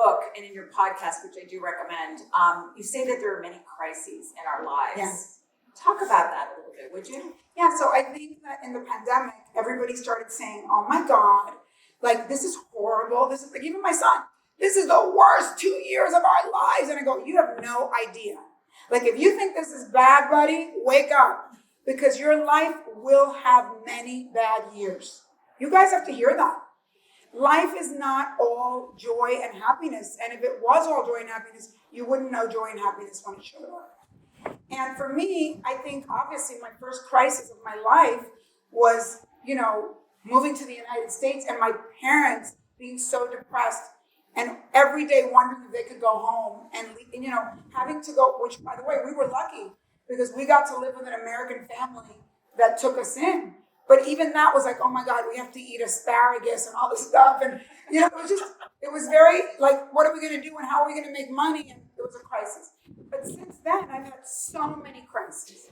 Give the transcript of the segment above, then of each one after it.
book and in your podcast, which I do recommend, you say that there are many crises in our lives. Yes. Talk about that a little bit, would you? Yeah, so I think that in the pandemic, everybody started saying, oh my God, like this is horrible. This is like, even my son, this is the worst 2 years of our lives. And I go, you have no idea. Like if you think this is bad, buddy, wake up. Because your life will have many bad years. You guys have to hear that. Life is not all joy and happiness. And if it was all joy and happiness, you wouldn't know joy and happiness when it showed up. And for me, I think obviously my first crisis of my life was, moving to the United States and my parents being so depressed and every day wondering if they could go home and having to go, which by the way, we were lucky because we got to live with an American family that took us in. But even that was like, oh my God, we have to eat asparagus and all this stuff. And, it was very like, what are we going to do and how are we going to make money? And it was a crisis. But since then, I've had so many crises.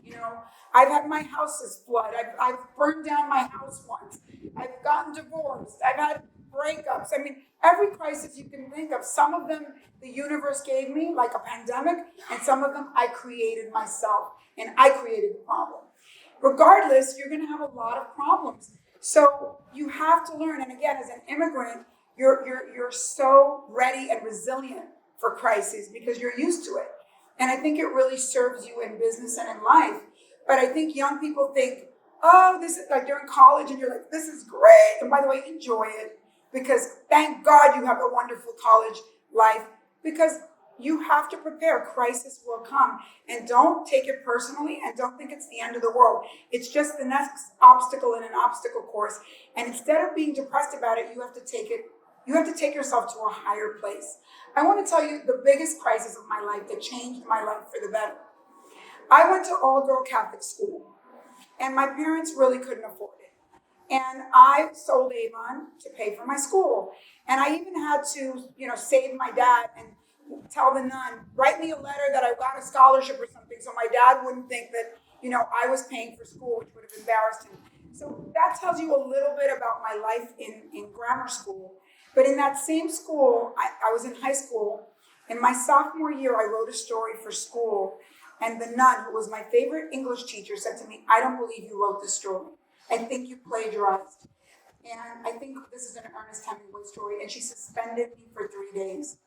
I've had my houses flood. I've burned down my house once. I've gotten divorced. I've had breakups. I mean, every crisis you can think of. Some of them the universe gave me, like a pandemic, and some of them I created myself, and I created the problem. Regardless, you're going to have a lot of problems. So you have to learn. And again, as an immigrant, you're so ready and resilient for crises because you're used to it. And I think it really serves you in business and in life. But I think young people think, oh, this is like during college and you're like, this is great. And by the way, enjoy it because thank God you have a wonderful college life because you have to prepare. Crisis will come. And don't take it personally and don't think it's the end of the world. It's just the next obstacle in an obstacle course. And instead of being depressed about it, you have to take yourself to a higher place. I want to tell you the biggest crisis of my life that changed my life for the better. I went to all-girl Catholic school, and my parents really couldn't afford it. And I sold Avon to pay for my school. And I even had to, save my dad and tell the nun, write me a letter that I got a scholarship or something so my dad wouldn't think that, I was paying for school, which would have embarrassed him. So that tells you a little bit about my life in grammar school. But in that same school, I was in high school. In my sophomore year, I wrote a story for school. And the nun, who was my favorite English teacher, said to me, I don't believe you wrote this story. I think you plagiarized. And I think this is an Ernest Hemingway story. And she suspended me for 3 days.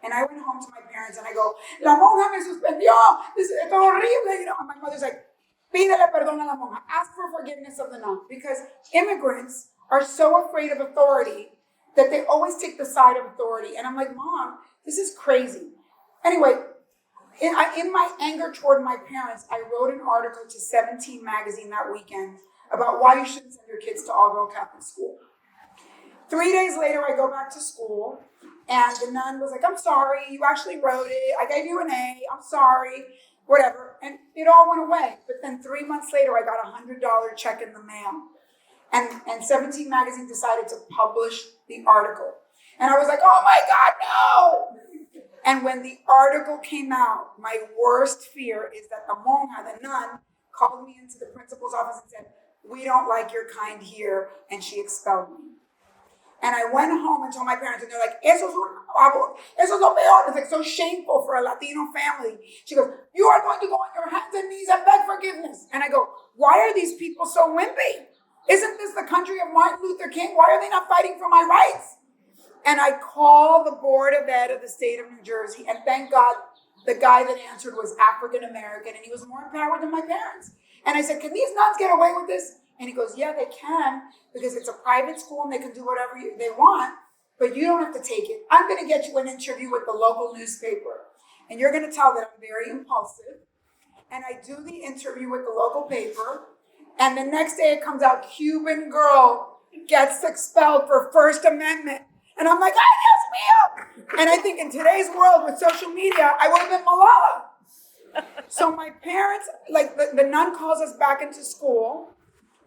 And I went home to my parents and I go, la monja me suspendió. This is horrible. And my mother's like, pídele perdón a la monja. Ask for forgiveness of the nun. Because immigrants are so afraid of authority that they always take the side of authority. And I'm like, Mom, this is crazy. Anyway, in my anger toward my parents, I wrote an article to 17 magazine that weekend about why you shouldn't send your kids to all-girl Catholic school. 3 days later, I go back to school, and the nun was like, I'm sorry, you actually wrote it. I gave you an A. I'm sorry, whatever. And it all went away. But then 3 months later, I got a $100 check in the mail. And 17 magazine decided to publish the article. And I was like, oh my God, no! And when the article came out, my worst fear is that the monja, the nun, called me into the principal's office and said, we don't like your kind here, and she expelled me. And I went home and told my parents, and they're like, eso es lo peor. It's like so shameful for a Latino family. She goes, you are going to go on your hands and knees and beg forgiveness. And I go, why are these people so wimpy? Isn't this the country of Martin Luther King? Why are they not fighting for my rights? And I called the Board of Ed of the state of New Jersey, and thank God the guy that answered was African American, and he was more empowered than my parents. And I said, can these nuns get away with this? And he goes, yeah, they can, because it's a private school and they can do whatever they want, but you don't have to take it. I'm going to get you an interview with the local newspaper, and you're going to tell that I'm very impulsive. And I do the interview with the local paper, and the next day it comes out, Cuban girl gets expelled for First Amendment. And I'm like, ay, Dios mío. And I think in today's world with social media, I would have been Malala. So my parents, like the nun calls us back into school,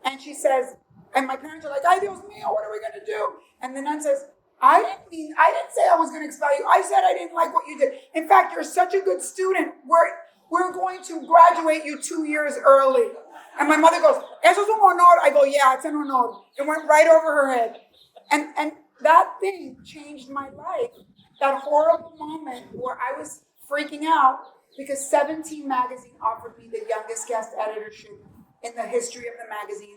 and she says, and my parents are like, ay, Dios mío, what are we going to do? And the nun says, I didn't say I was going to expel you. I said I didn't like what you did. In fact, you're such a good student. We're going to graduate you 2 years early. And my mother goes, eso es un honor. I go, yeah, it's an honor. It went right over her head. And that thing changed my life. that horrible moment where I was freaking out because 17 magazine offered me the youngest guest editorship in the history of the magazine.